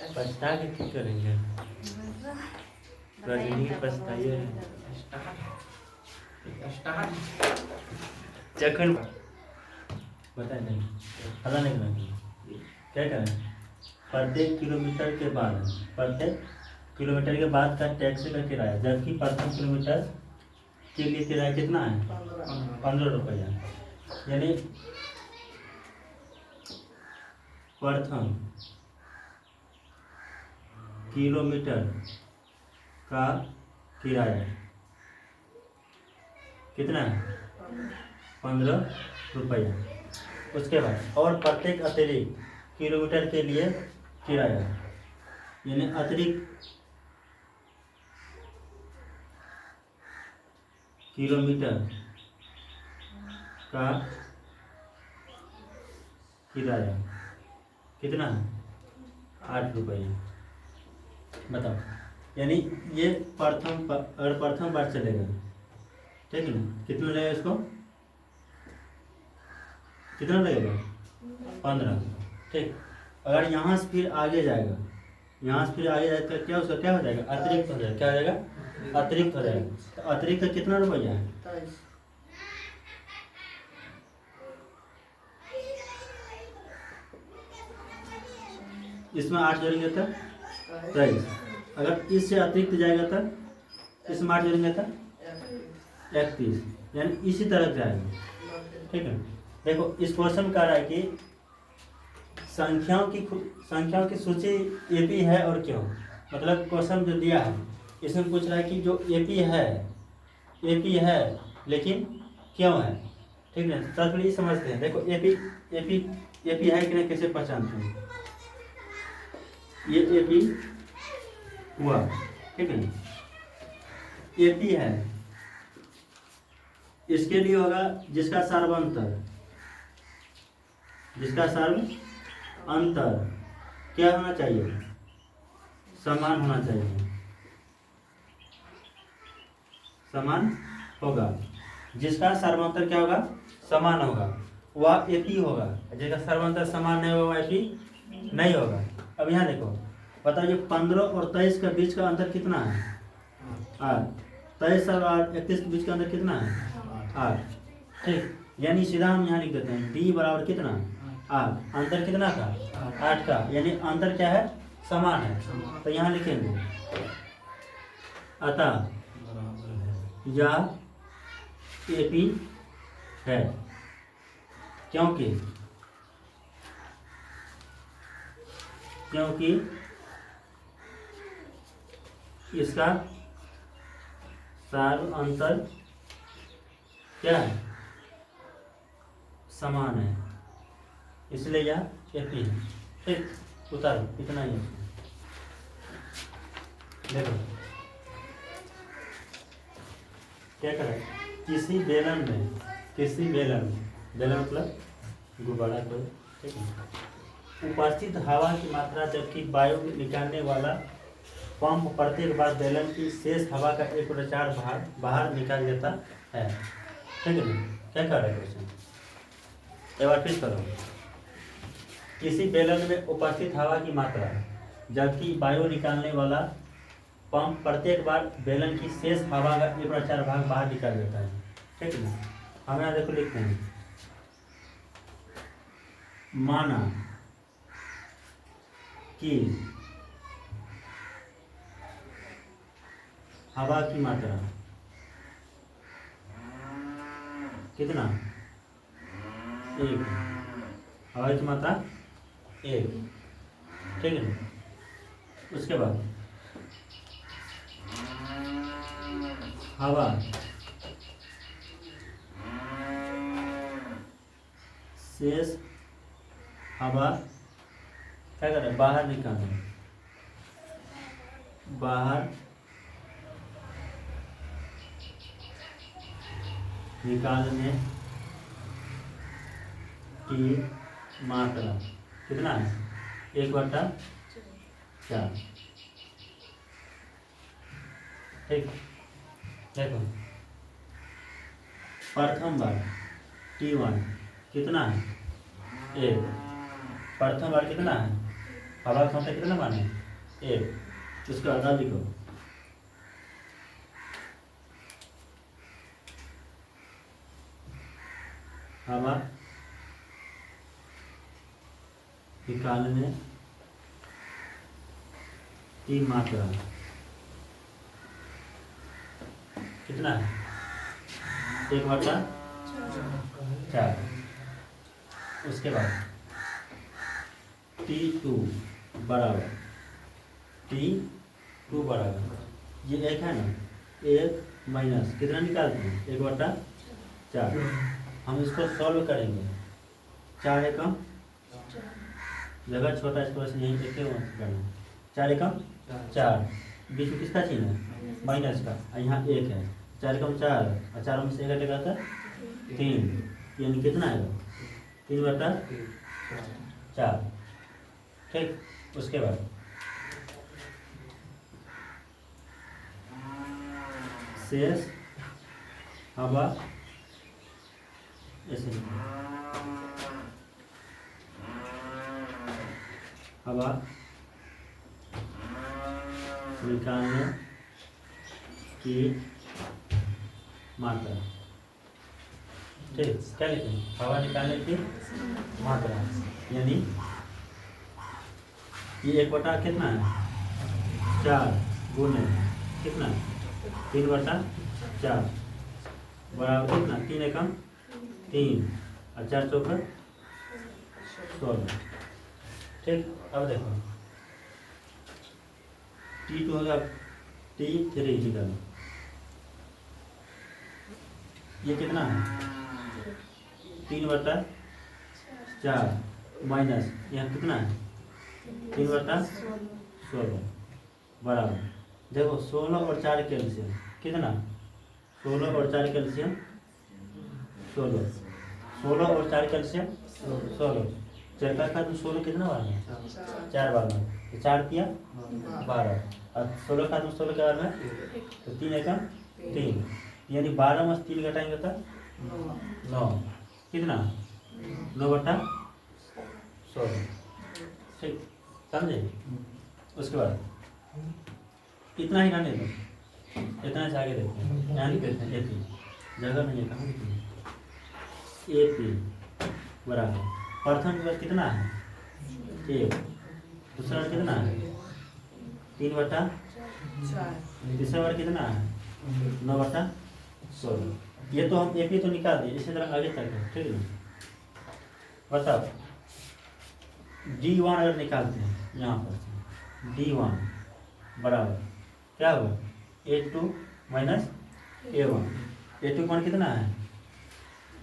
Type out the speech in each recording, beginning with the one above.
पछता के क्या करेंगे? रजनी पछताइए जखन बताए नहीं हला नहीं करना क्या करें। प्रत्येक किलोमीटर के बाद का टैक्सी का किराया, जबकि प्रथम किलोमीटर के लिए किराया कितना है? 15 रुपया। यानी प्रथम किलोमीटर का किराया कितना है? 15 रुपया। उसके बाद और प्रत्येक अतिरिक्त किलोमीटर के लिए किराया, यानी अतिरिक्त किलोमीटर का किराया कितना है? 8 रुपये। बताओ, यानी ये प्रथम बार चलेगा, ठीक है ना? कितना लगेगा इसको? कितना लगेगा? 15। ठीक। अगर यहाँ से फिर आगे जाएगा, तो क्या उसका क्या हो जाएगा? अतिरिक्त हो जाएगा। क्या हो जाएगा? अतिरिक्त हो जाएगा। तो अतिरिक्त का कितना रुपया है? इसमें 8 जोड़ेंगे तो 23। अगर इससे अतिरिक्त जाएगा तो इसमें 8 जोड़ेंगे तो 31, यानी इसी तरह जाएगा। ठीक है। देखो, इस क्वेश्चन का रहा है कि संख्याओं की सूची एपी है और क्यों। मतलब क्वेश्चन जो दिया है इसमें पूछ रहा है कि जो एपी है लेकिन क्यों है। ठीक है, सबसे पहले समझते हैं। देखो, एपी है कि नहीं, कैसे पहचानते हैं? ये एपी हुआ, ठीक है। एपी है, इसके लिए होगा जिसका सार्वंतर क्या होना चाहिए? समान होना चाहिए। समान होगा। जिसका सार्वंतर क्या होगा? समान होगा, वह एपी होगा। जिसका सार्वंतर समान नहीं होगा वह एपी नहीं होगा। अब यहाँ देखो, बताइए 15 और 23 के बीच का अंतर कितना है? 8। 23 और 31 के बीच का अंतर कितना है? 8। ठीक, यानी सीधा हम यहाँ लिख देते हैं डी बराबर कितना? 8। अंतर कितना था? 8 का, यानी अंतर क्या है? समान है। तो यहाँ लिखेंगे अतः यह एपी है, क्योंकि इसका सार्वंतर क्या है? समान है, इसलिए यह एपी है। ठीक, उतारो, इतना ही है। देखो क्या करें। किसी बेलन मतलब गुब्बारा को, ठीक है, उपस्थित हवा की मात्रा, जबकि वायु निकालने वाला पंप प्रत्येक बार बेलन की शेष हवा का 1/4 भाग बाहर निकाल देता है। ठीक है ना? क्या कर रहे हैं क्वेश्चन? एक बार फिर करो। किसी बेलन में उपस्थित हवा की मात्रा, जबकि वायु निकालने वाला पंप प्रत्येक बार बेलन की शेष हवा का 1/4 भाग बाहर निकाल देता है। ठीक है ना? हम यहाँ देखो लिखते हैं, माना कि हवा की मात्रा कितना? 1। हवा की मात्रा 1। ठीक है। उसके बाद हवा शेष हवा क्या कर रहे हैं? बाहर निकालने की मात्रा कितना है? 1/4। ठीक, देखो प्रथम बार T1 कितना है? 1। प्रथम बार कितना है? हवा की क्षमता कितना माने 1, इसका आधा लिखो। हवा निकालने की मात्रा कितना है 1/4। उसके बाद T2 बराबर ये एक है ना, 1 माइनस कितना निकालते हैं 1/4। हम इसको सॉल्व करेंगे। 4 एकम जगह छोटा, इसको वैसे यहीं एक करना। 4 एकम 4, बीच में किसका चिन्ह है माइनस का, यहाँ 1 है। 4 एकम 4 और 4 में से 1 हटेगा तो 3, यानी कितना आएगा 3/4। ठीक, उसके बाद शेष हवा ऐसे हवा निकालने की मात्रा। ठीक, क्या लिखें हवा निकालने की मात्रा, यानी ये 1/4 कितना है 4 गुने कितना 3/4 बराबर कितना 3 एकम 3 और 4 चौका 16। ठीक, अब देखो T2 होगा T3 निकालो। ये कितना है 3/4 माइनस यहाँ कितना है 3/16 बराबर। देखो 16 और 4 कैल्शियम कितना 16 और 4 कैल्शियम 16 और 4 कैल्शियम 16। 4 का 16 कितना बार में 4 बार में, तो 4 किया 12 और 16 का 16 के बार में तो 3 एकम 3, यानी 12 में 3 घटाएंगे तो 9 कितना 9/16। ठीक, समझे। उसके बाद इतना ही ना नहीं दो, इतना से आगे देखते हैं। यहाँ लिख देते हैं AP, जगह नहीं है कहाँ लिखते हैं AP बराबर प्रथम विभव कितना है 1, दूसरा कितना है 3/4, तीसरा बार कितना है 9/16। ये तो हम AP तो निकाल दिए, इसी तरह आगे तक है। ठीक है, बताओ D1 अगर निकालते हैं यहाँ पर D1 बराबर क्या होगा A2 माइनस A1। A2 कौन कितना है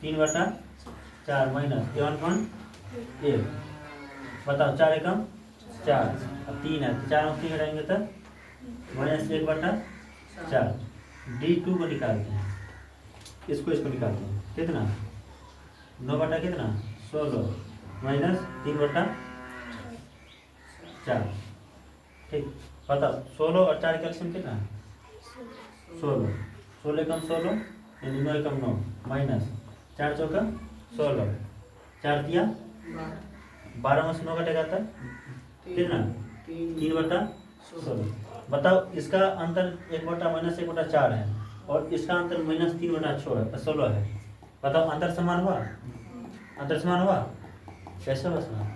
3/4 माइनस A1 कौन 1। बताओ 4 एकम 4 और 3 है, तो 4 में 3 घटाएंगे तो माइनस 1/4। D2 को निकालते हैं, इसको निकालते हैं कितना 9 कितना 16 माइनस 3/4। ठीक, बताओ 16 और 4 कैल्शियम कितना है 16 एकम 16 यानी 9 एकम 9 माइनस 4 चौका 16, 4 दिया 12 में से 9 घटेगा तो कितना 3/16। बताओ इसका अंतर 1/- माइनस 1/4 है और इसका अंतर माइनस 3/16 है। बताओ अंतर समान हुआ, अंतर समान हुआ कैसे हुआ समान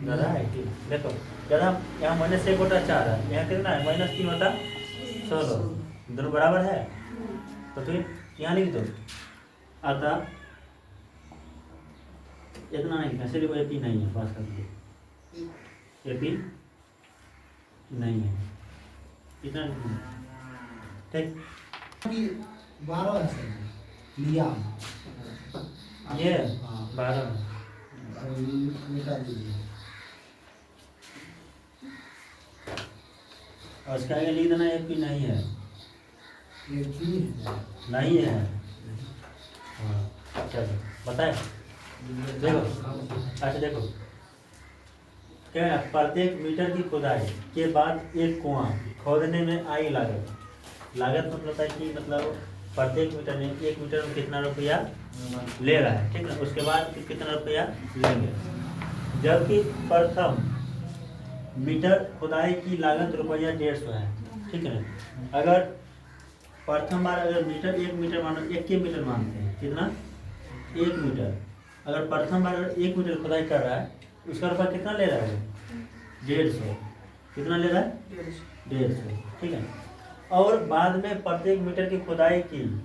गधा है कि देखो गधा यहाँ माइनस 1/4 है, यहाँ कितना है माइनस 3/16, दोनों बराबर है तो फिर यहाँ लिख दो। अतः इतना नहीं लिखा, सिर्फ AP नहीं है, पास कर दिए AP नहीं है, इतना नहीं। ठीक 12 लिया ये 12 मिटा दीजिए। और उसके आगे लिख देना AP नहीं है, AP नहीं है। हाँ चलो बताए देखो। अच्छा देखो क्या है, प्रत्येक मीटर की खुदाई के बाद एक कुआं खोदने में आई लागत मतलब है कि मतलब प्रत्येक मीटर में 1 मीटर में कितना रुपया ले रहा है, ठीक ना। उसके बाद कितना रुपया लेंगे, जबकि प्रथम मीटर खुदाई की लागत ₹150 है, ठीक है। अगर प्रथम बार अगर मीटर 1 मीटर मानो, 1 मीटर मानते हैं, कितना 1 मीटर, अगर प्रथम बार अगर 1 मीटर खुदाई कर रहा है उसका रुपया कितना ले रहा है? 150। कितना ले रहा है? 150, ठीक है। और बाद में प्रत्येक मीटर की खुदाई की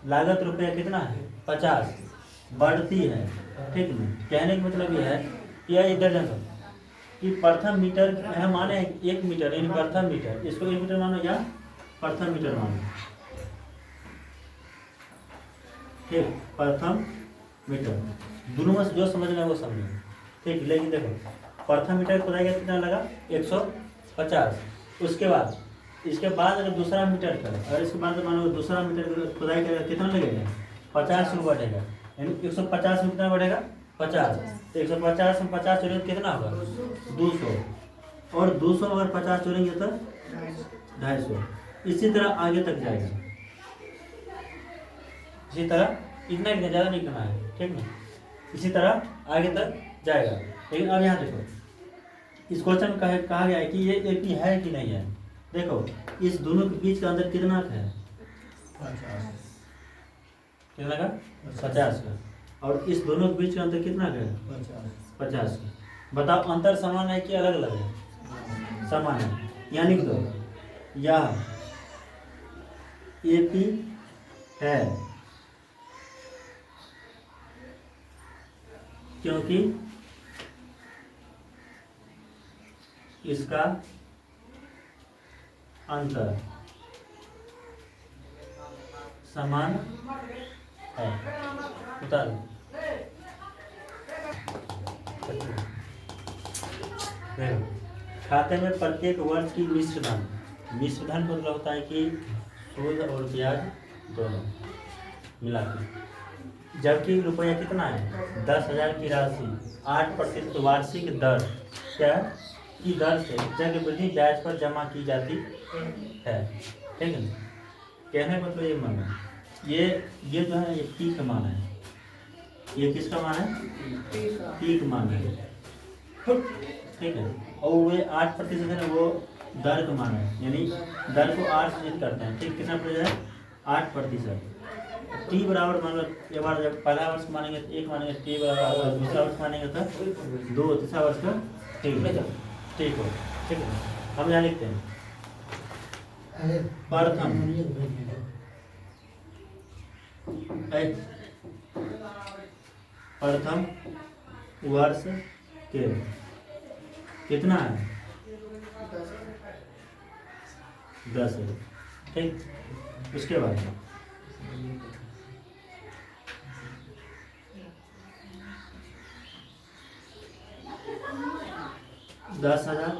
लागत रुपया कितना है? 50 बढ़ती है, ठीक है। कहने का मतलब यह है कि यह इधर जाना कि प्रथम मीटर हम माने 1 मीटर, यानी प्रथम मीटर, इसको 1 मीटर मानो या प्रथम मीटर मानो, ठीक। प्रथम मीटर दोनों में से जो समझना है वो समझो, ठीक। लेकिन देखो प्रथम मीटर खुदाई का कितना लगा? 150। उसके बाद इसके बाद अगर दूसरा मीटर का, अगर इसके बाद मानो दूसरा मीटर खुदाई करेगा कितना लगेगा? 50 रुपये बढ़ेगा, यानी 150 में कितना बढ़ेगा? 50। तो 150 में 50 जोड़ेंगे कितना होगा? 200। और 200 अगर 50 जोड़ेंगे तो 250। इसी तरह आगे तक जाएगा, इसी तरह इतना ही, ज़्यादा नहीं करना है, ठीक ना। इसी तरह आगे तक जाएगा। लेकिन अब यहाँ देखो इस क्वेश्चन में कहा गया है कि ये एपी है कि नहीं है। देखो इस दोनों के बीच का अंतर कितना का है? 50। कितना का? 50 का। और इस दोनों के बीच का अंतर कितना का है? 50 का। बताओ अंतर समान है कि अलग अलग है? समान है, यानी कि दो यह एपी है क्योंकि इसका अंतर समान है। उतार देखो खाते में प्रत्येक वर्ष की मिश्र धन मतलब होता है कि सूद और ब्याज दोनों मिला के, जबकि रुपया कितना है? 10,000 की राशि 8% वार्षिक दर क्या की दर से चक्रवृद्धि ब्याज पर जमा की जाती है, ठीक है। कहने का मतलब ये माना ये जो है ये पी का मान है, ये किसका मान है? पी का मान है, ठीक है। और वे 8% है वो दर का मान है, यानी दर को 8 से करते हैं, ठीक। कितना पड़ जाए? 8%। टी बराबर मान लो एक बार जब पहला वर्ष मानेंगे तो 1 मानेंगे, टी बराबर दूसरा वर्ष मानेंगे तो 2, तीसरा वर्ष का ठीक हो, ठीक है। हम यहाँ लिखते हैं प्रथम वर्ष के कितना है? 10 है, ठीक। उसके बाद 10,000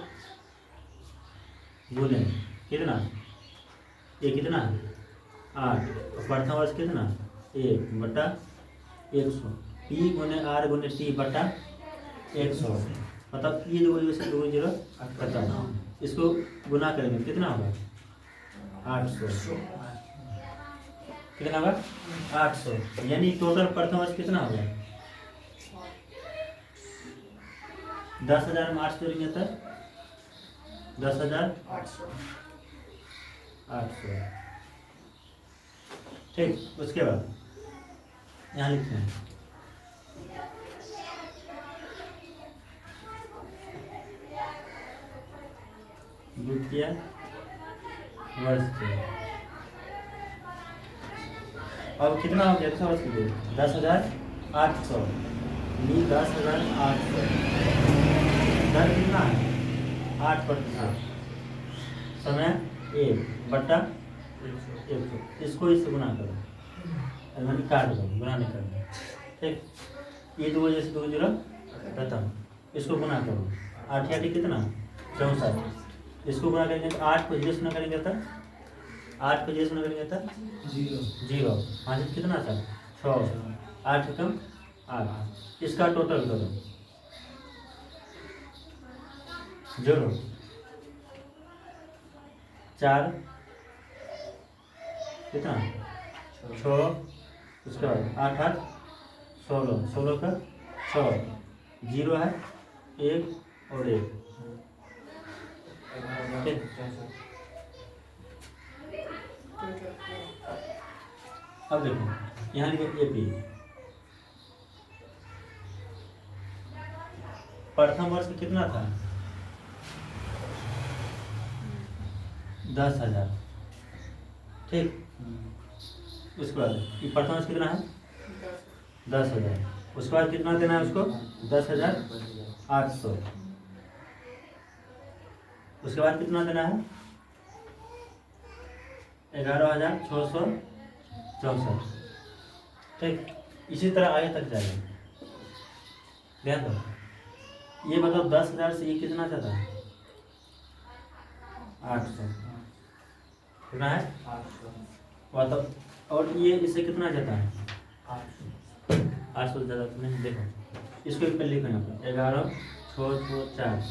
बोले कितना? ये कितना है? 8। प्रथम वर्ष कितना? 1/100 पी गुने आर गुने टी बटा 100। मतलब ये 2 से 2 0 खत्म। इसको गुना करेंगे कितना होगा? 800। कितना होगा? 800। यानी टोटल प्रथम वर्ष कितना होगा? 10,000 में 8 जोड़ेंगे तो 10,800, ठीक। उसके बाद यहाँ लिखते हैं द्वितीय वर्ष के। अब कितना हो गया? 10 वर्ष के लिए 10,800, 10,800 दर कितना है? 8%। समय 1/100। इसको इससे गुना करो, मैंने काट दो, गुना नहीं करना, ठीक। ये 2 जैसे 2 0 खत्म। इसको गुना करो, 8 8 कितना? 64। इसको गुना करेंगे तो 8 को 0 से गुना करेंगे तो 8 को 0 से गुना करेंगे तो 0। 5 कितना था? 6। 8 कम 8। इसका टोटल करो, जोड़ो 4 कितना? 6। उसके बाद 8 8 16, 16 का 6, 0 है 1 और 1, ठीक। अब देखो यहाँ लिखो AP, प्रथम वर्ष में कितना था? 10,000, ठीक। उसके बाद ये प्रथम वर्ष कितना है? 10,000। उसके बाद कितना देना है उसको? 10,800। उसके बाद कितना देना है? 11,664, ठीक। इसी तरह आगे तक जाएगा। ध्यान दो, ये बताओ 10,000 से ये कितना ज़्यादा है? 800, कितना है? 800। बताओ, और ये इससे कितना ज़्यादा है? 800 ज़्यादा तो नहीं। देखो इसको एक पे लिखो यहाँ पर 11,664,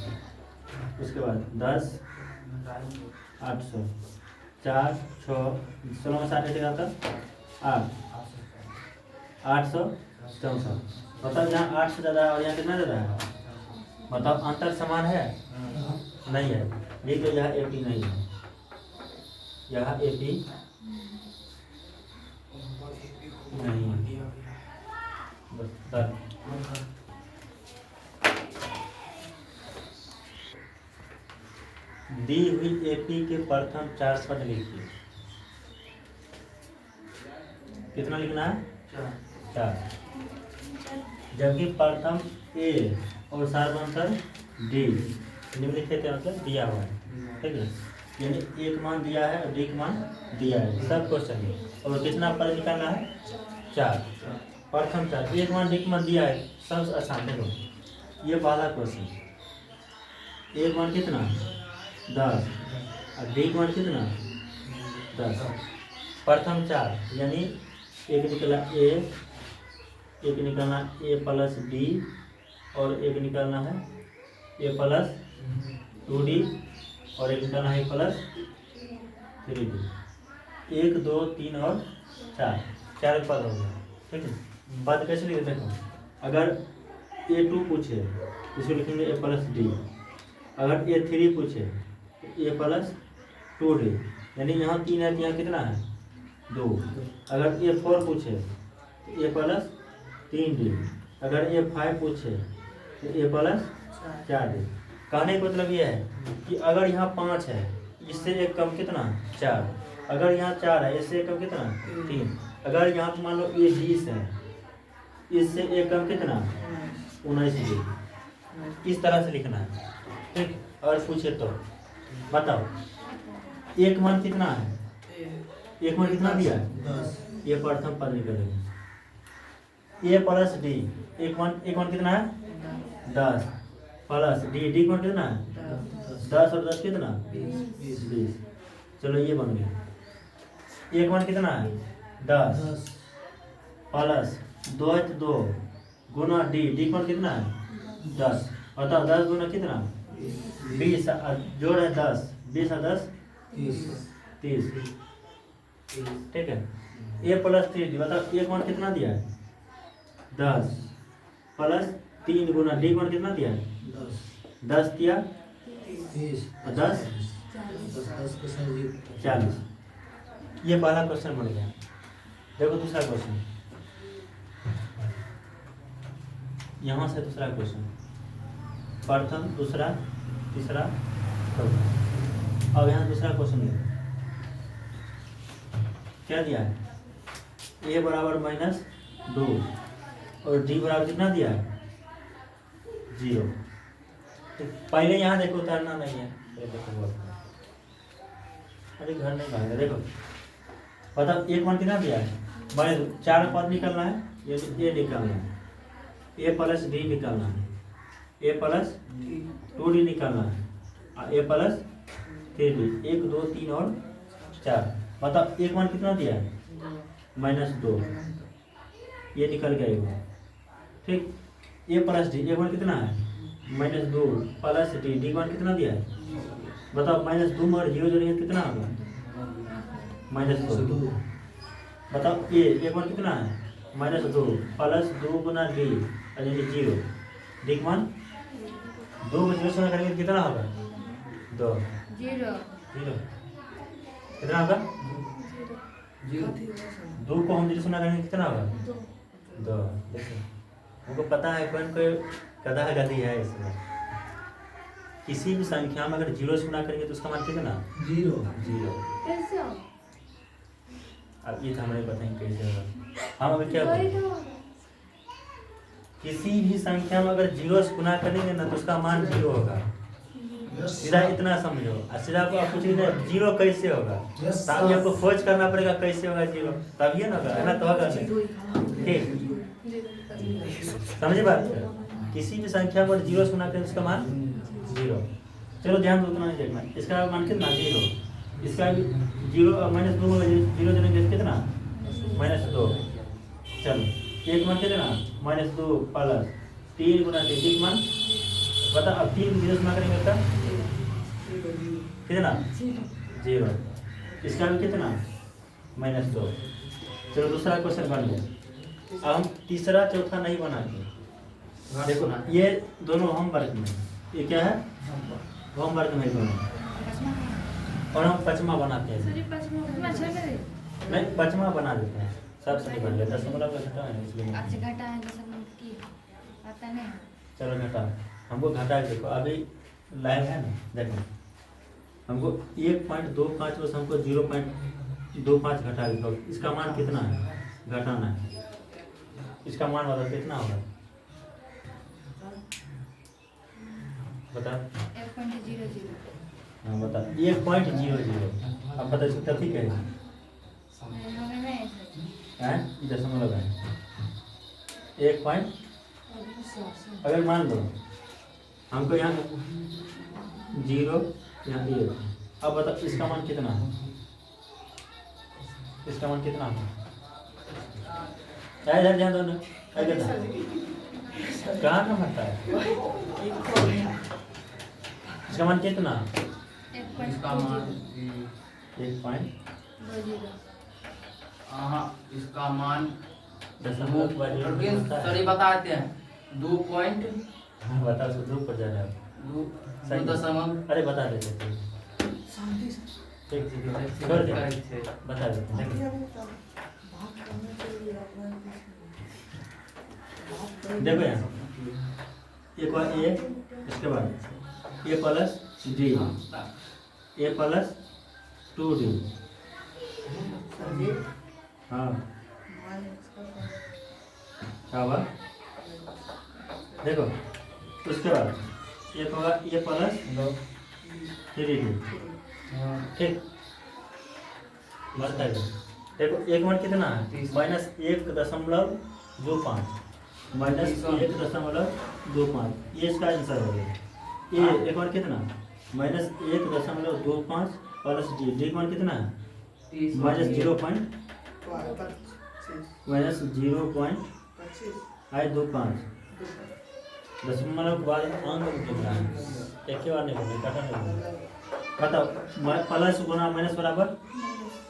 उसके बाद 10, 800, 4, 6, 16 में 7 का था 8, 864। बताओ यहाँ 8 से ज़्यादा है और यहाँ कितना ज़्यादा है? बताओ अंतर समान है? नहीं है। ये तो यहाँ AP नहीं है, यहाँ AP नहीं है। बस दी हुई AP के प्रथम 4 पद लिखिए। कितना लिखना है? 4। जबकि प्रथम A और सार्वंतर D निम्नलिखित के मतलब दिया हुआ है, ठीक है। यानी एक मान दिया है और D का मान दिया है, सबको चाहिए। और कितना पद निकालना है? 4। प्रथम 4, एक मान D का मान दिया है, सबसे आसान। देखो ये वाला क्वेश्चन, एक मान कितना? 10 और D का मान कितना? 10। प्रथम 4 यानी एक निकला A, एक निकलना A प्लस D और एक निकलना है A प्लस 2D और एक निकलना है A प्लस 3D। 1, 2, 3 और 4 पद हो गया, ठीक है। पद कैसे लिखे? देखो अगर A2 पूछे इसको लिखेंगे A प्लस D, अगर A3 पूछे तो A प्लस 2D, यानी यहाँ 3 है, यहाँ कितना है? 2। अगर A4 पूछे तो A प्लस 3D, अगर A5 पूछे तो A प्लस 4D। कहने का मतलब ये है कि अगर यहाँ 5 है, इससे एक कम कितना? 4। अगर यहाँ 4 है, इससे एक कम कितना? 3। अगर यहाँ मान लो ये 20 है, इससे एक कम कितना? 19D। इस तरह से लिखना है, ठीक। और पूछे तो बताओ एक मान कितना है? एक मान कितना दिया है? 10। ये प्रथम पद निकलेगा। A प्लस D, एक मान कितना है? 10 प्लस D का मान कितना है? 10 और 10 कितना? 20। चलो ये बन गया। एक मान कितना है? 10 प्लस 2 है तो 2 गुना D का मान कितना है? 10। बताओ 10 गुना कितना? 20। जोड़ है 10, 20 और 10 30, ठीक है। A प्लस 3D, बताओ एक मान कितना दिया है? 10 प्लस 3 गुना D का मान कितना दिया है? 10 दिया 30 और 10 40। ये पहला क्वेश्चन बन गया। देखो दूसरा क्वेश्चन, यहाँ से दूसरा क्वेश्चन, प्रथम, दूसरा, तीसरा, चौथा। अब यहाँ दूसरा क्वेश्चन है, क्या दिया है? A बराबर -2 और D बराबर कितना दिया है? 0। तो पहले यहाँ देखो उतारना नहीं है, अरे घर नहीं भागेगा। देखो बताओ एक मान कितना दिया है? मैंने 4 पद निकलना है, ये A निकलना है, A प्लस D निकलना है, A प्लस 2D निकलना है और A प्लस 3D। 1, 2, 3 और 4। बताओ एक मान कितना दिया है? -2, ये निकल गया एक, ठीक। A प्लस D, एक मान कितना है? -2 प्लस D का मान कितना दिया है? बताओ -2 और 0 जोड़ेंगे कितना होगा? -2। बताओ एक मान कितना है? -2 प्लस 2 गुना D यानी 0। D का मान 2 में 0 से करेंगे कितना होगा? 2। जीरो। जीरो। कितना होगा? जीरो। 2 को हम 0 से गुना करेंगे कितना होगा? 2। देखिए हमको पता है कौन कोई गधा गधी है इसमें। किसी भी संख्या में अगर 0 से गुना करेंगे तो उसका मान कितना? जीरो। 0। कैसे हो? अब ये तो हमें बताएंगे कैसे होगा। हम अभी क्या करेंगे? किसी भी संख्या में अगर 0 से गुना करेंगे ना तो उसका मान 0 होगा। सीधा इतना समझो। और सीधा आपको आप पूछेंगे 0 कैसे होगा, तो अभी आपको खोज करना पड़ेगा कैसे होगा 0, तब ये ना होगा, है ना? तो होगा नहीं। ठीक, समझे बात? किसी भी संख्या पर 0 से गुना करें उसका मान 0। चलो ध्यान दो, उतना नहीं देखना। इसका मान कितना? 0। इसका 0 -2 में 0 देंगे कितना? -2। चलो एक मान कितना? -2 प्लस 3 गुना 3 मान बता। अब 3 0 से गुना करेंगे इसका कितना? 0। इसका भी कितना? -2। चलो दूसरा क्वेश्चन बन गया। अब हम तीसरा चौथा नहीं बनाएंगे। देखो ना, ये दोनों होमवर्क में, ये क्या है? होमवर्क में दोनों। और हम पचमा बनाते हैं। नहीं, पचमा बना देते हैं, सब सही बन गया। 10 घटा है इसलिए। अच्छा घटा है दशमलव की आता नहीं। चलो घटा, हमको घटा के देखो। अभी लाइव है ना, देखो हमको 1.25 बस हमको 0.25 घटा के दो। इसका मान कितना है? घटाना है। इसका मान बता कितना होगा? बता। 1.00। हाँ बता। 1.00। अब बता सकता ठीक है? हैं? दशमलव है 1 पॉइंट। अगर मान लो हमको यहाँ 0 यहाँ 1। अब बता इसका मान कितना है? इसका मान कितना है? ध्यान दो ना। कहाँ का मरता है? इसका मान कितना? 1.20। इसका मान दशमलव सॉरी बताते हैं 2 पॉइंट बता। 2 पर जा रहा है। 2 दशमलव। अरे बता देते ठीक, छोड़ दे, बता देते हैं। देखो यहाँ एक बार ए, इसके बाद ए प्लस डी, ए प्लस 2d। हाँ क्या हुआ? देखो उसके बाद एक होगा ए प्लस 3d। ठीक, बढ़ता है। देखो एक मान कितना है? -1.25 -1.25। ये इसका आंसर हो गया। ये एक मान कितना? -1.25 प्लस डी। डी मान कितना है? -0.25। दशमलव के बाद अंक कितना है? एक ही बार नहीं बोलना, कटा नहीं बोलना। बताओ प्लस गुना माइनस बराबर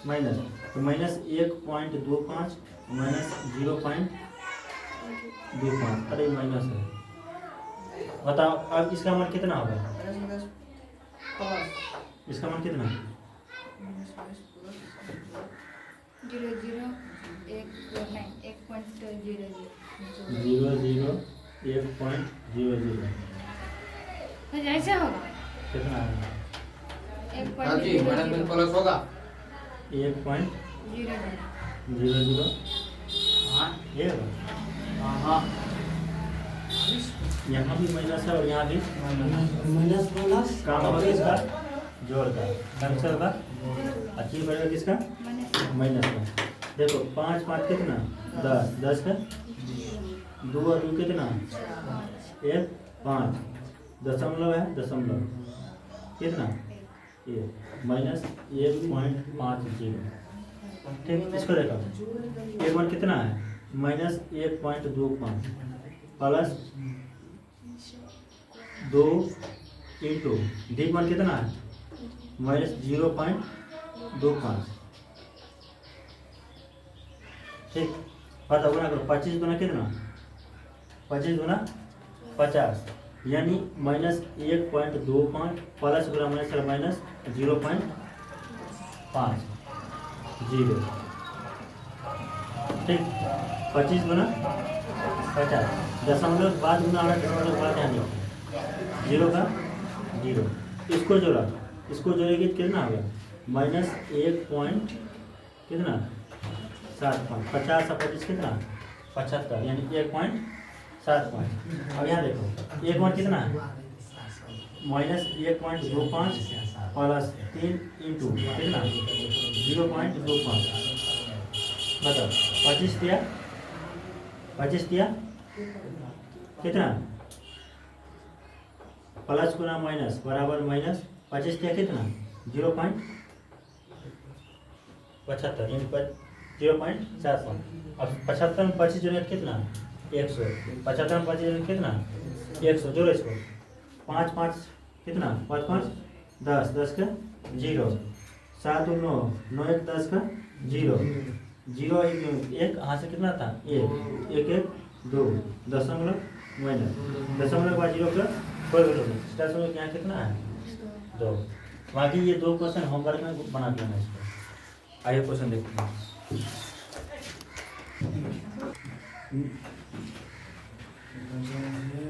माइनस, तो -1.25 -0.25। अरे माइनस है। बताओ अब इसका मान कितना होगा? इसका मान कितना है? 0.00 ऐसे होगा। कितना है? हाँ जी, मैनेजमेंट प्लस होगा 1.00। हाँ ये होगा। हाँ यहाँ भी माइनस है और यहाँ भी माइनस काम होगा किसका? जोड़ का। कैंसिल होगा। अच्छी बढ़ेगा किसका? माइनस का। देखो 5 5 कितना? 10 10 का 2 और 2 कितना? 1 5। दशमलव है, दशमलव कितना? ये -1.50। ठीक, इसको देखो एक मान कितना है? -1.25 प्लस 2 इंटू डी मान कितना है? -0.25। ठीक, पता गुना करो। 25 गुना कितना? 25 गुना 50 यानी -1.25 प्लस गुना माइनस का माइनस 0.50 ठीक। 25 गुना 50 दशमलव के बाद गुना और दशमलव के बाद यहाँ जीरो का जीरो। इसको जोड़ा, इसको जोड़ेगी तो कितना हो गया -1 पॉइंट कितना 75 50 और 25 कितना 75 यानी 1.75। अब यहाँ देखो 1 पॉइंट कितना है -1.25 प्लस 3 इंटू कितना 0.25 बताओ 25 दिया कितना प्लस गुना माइनस बराबर माइनस 25 दिया कितना 0.75 यानी 0.45। अब 75 में 25 जोड़े कितना 100, 75 में 25 जोड़े कितना 100 जोड़ो इसको 5 5 कितना 5 5 10 10 का 0 7 9 9 1 10 का 0 0 1 यहाँ से कितना था 1 1 1 2 दशमलव माइनस दशमलव के बाद 0 का कोई वैल्यू नहीं दशमलव यहाँ कितना है 2। बाकी ये 2 क्वेश्चन होमवर्क में बना के लाना इसको। आइए क्वेश्चन देखते हैं।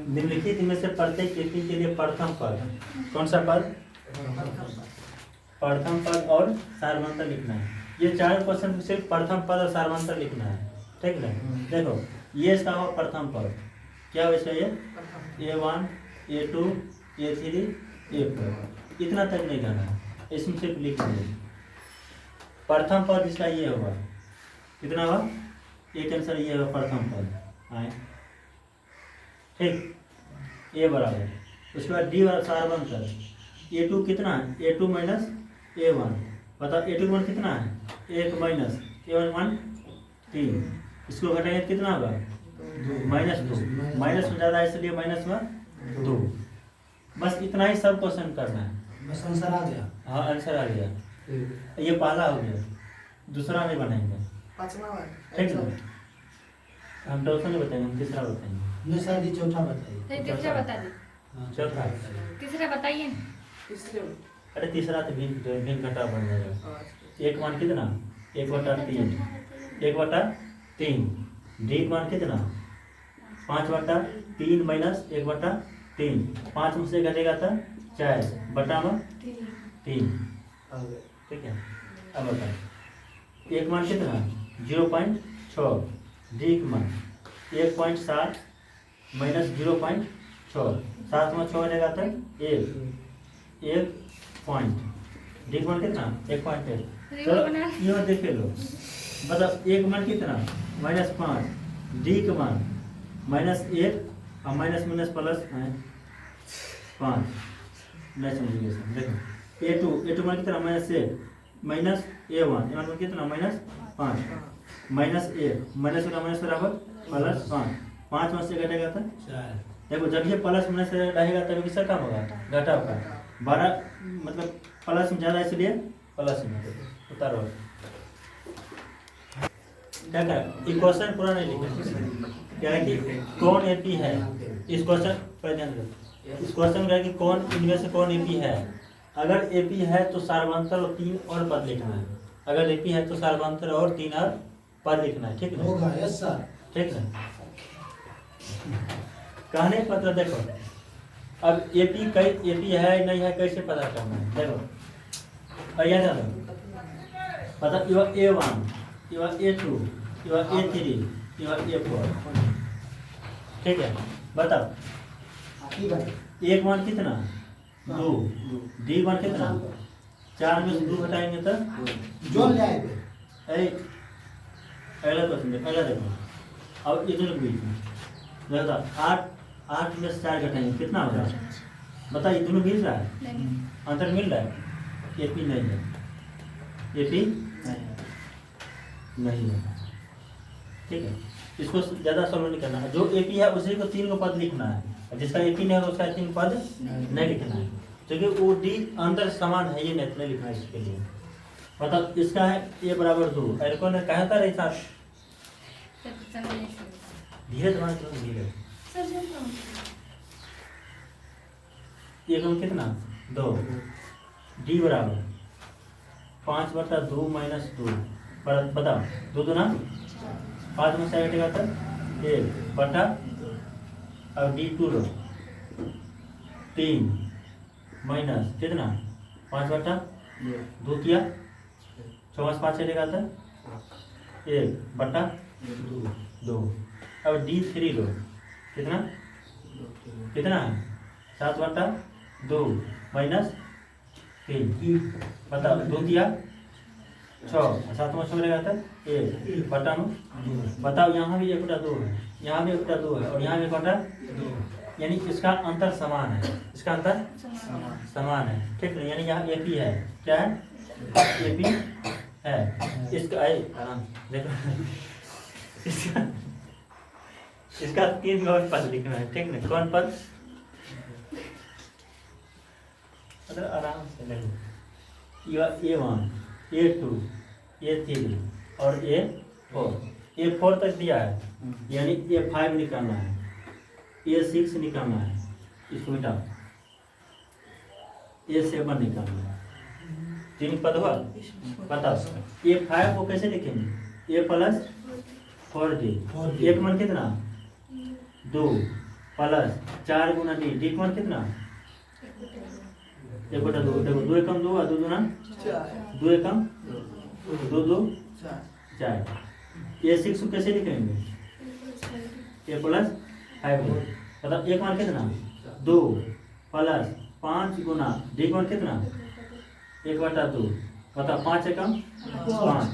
निम्नलिखित में से प्रत्येक व्यक्ति के लिए प्रथम पद कौन सा पद प्रथम पद और सार्वंतर लिखना है। ये 4 क्वेश्चन सिर्फ प्रथम पद और सार्वंतर लिखना है ठीक है। देखो ये इसका हो प्रथम पद क्या हो इसका ये A1 A2 A3 A4 इतना तक नहीं करना है, इसमें सिर्फ लिख दीजिए। प्रथम पद इसका ये होगा कितना होगा एक आंसर ये होगा प्रथम पद आए ठीक ए बराबर। उसके बाद डी बराबर सार्वंतर A2 कितना है A2 माइनस A1 बताओ A2 मान कितना है 1 माइनस A1 मान 3 इसको घटाएंगे कितना होगा -2 माइनस में ज़्यादा है इसलिए माइनस में 2। बस इतना ही सब क्वेश्चन करना है बस आंसर आ गया। हाँ आंसर आ गया। ये पहला हो गया दूसरा नहीं बनाएंगे ठीक है। हम दूसरा नहीं बताएंगे हम तीसरा बताएंगे। नहीं सर जी चौथा बताइए। तीसरा बता दे हाँ, चौथा तीसरा बताइए ना। अरे तीसरा तो भिन्न घटा बन जाएगा। 1 मान कितना 1/3 1/3 डी मान कितना 5/3 माइनस 1/3 5 में से घटेगा तो 4 बटा में 3 ठीक है। अब बताओ 1 मान कितना 0.6 डी का मान 1.7 माइनस 0.6 7 में 6 रहेगा तो 1 पॉइंट डी का मान कितना 1.1 चलो ये देखे लो बताओ 1 मान कितना -5 डी का मान -1 और minus minus plus 5 next integration देखो A2 मान कितना -1 माइनस A1 मान कितना -5 -1 माइनस का माइनस बराबर +5 5 में से घटेगा तो 4 देखो जब ये प्लस माइनस से रहेगा तब किसका काम होगा घटा होगा 12 मतलब प्लस में ज़्यादा इसलिए प्लस में उतारो क्या कर इक्वेशन पूरा नहीं लिखा क्या है कि कौन एपी है इस क्वेश्चन पर ध्यान दो। इस क्वेश्चन का कि कौन इनमें से कौन एपी है। अगर एपी है तो सार्वंतर और 3 और पद लिखना है। अगर एपी है तो सार्वंतर और 3 और पद लिखना है ठीक है होगा यस सर ठीक है। कहने का मतलब देखो अब एपी है नहीं है कैसे पता करना है देखो भैया जानो पता you A1 you A2 you A3 you A4 ठीक है। बताओ 1 मान कितना 2 डी मान कितना 4 में से 2 घटाएंगे तो जोड़ जाएंगे। पहला क्वेश्चन पहला देखो अब ये दोनों बीच में देखो 8 में से 4 घटाएंगे कितना हो रहा है बताओ ये दोनों मिल रहा है नहीं अंतर मिल रहा है एपी नहीं है एपी नहीं है ठीक है। इसको ज़्यादा सॉल्व नहीं करना है जो एपी है उसी को 3 को पद लिखना है जिसका एपी नहीं है उसका 3 पद नहीं लिखना है क्योंकि वो डी अंदर समान है ये नहीं लिखना है इसके लिए। मतलब इसका है ए बराबर 2 एरको ने कहा था ऐसा धीरे धीरे सर एक में कितना 2 डी बराबर 5/2 माइनस 2 बताओ 2 दूना 5 में से हटेगा तो 1/, अब डी 2 लो 3 माइनस कितना 5/2 किया 6 में से 5 हटेगा तो 1/2। अब डी 3 लो कितना कितना है 7/2 माइनस 3 बताओ 2 किया 6 7 में 6 रहेगा था 1/2। बताओ यहाँ भी 1/2 है, यहाँ भी 1/2 है और यहाँ भी 1/2, यानी इसका अंतर समान है, इसका अंतर समान है, ठीक है। यानी यहाँ ए पी है, क्या है ए पी है। इसका आराम देखो इसका 3 और पद लिखना है, ठीक है। कौन पद आराम से लिखो A1 A2 A3 और A4 तक दिया है, यानी A5 निकालना है, A6 निकालना है, इसको मिटाओ A7 निकालना है। 3 पद हुआ, बताओ A5 को कैसे लिखेंगे A प्लस 4D, एक मन कितना 2 प्लस 4 गुना डी, डी मन कितना 1/2, देखो 2 एकम 2 और 2 दूना 2 एकम 2 2 4। A6 को कैसे लिखेंगे A प्लस 5, मतलब एक मान कितना 2 प्लस 5 गुना डी मान कितना 1/2, बताओ 5 एकम 5,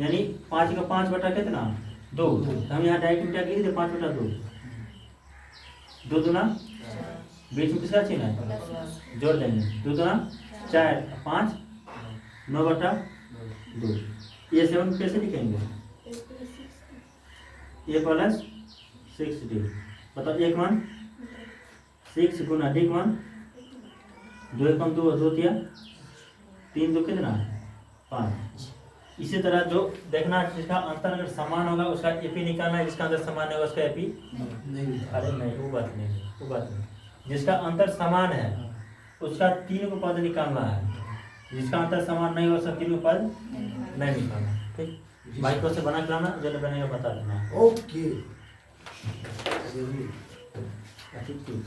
यानी 5 का 5 बटा कितना 2, हम यहाँ डायरेक्ट मिटा के लिख दे 5/2, 2 दूना बीच में किसका चिन्ह है जोड़ देंगे, 2 दूना 4 5 9/2। A7 कैसे लिखेंगे A प्लस 6D, बताओ एक मान 6 गुना डी मान 2 एकम 2 2 दिया 3 2 कितना 5। इसी तरह जो देखना जिसका अंतर अगर समान होगा उसका एपी निकालना है, जिसका अंतर समान होगा उसका एपी नहीं। अरे नहीं वो बात नहीं, जिसका अंतर समान है उसका 3 को पद निकालना है, जिसका अंतर समान नहीं हो उसका 3 को पद नहीं निकालना, ठीक। माइक्रो से बना के लाना, जब बनेगा बता देना। ओके ठीक।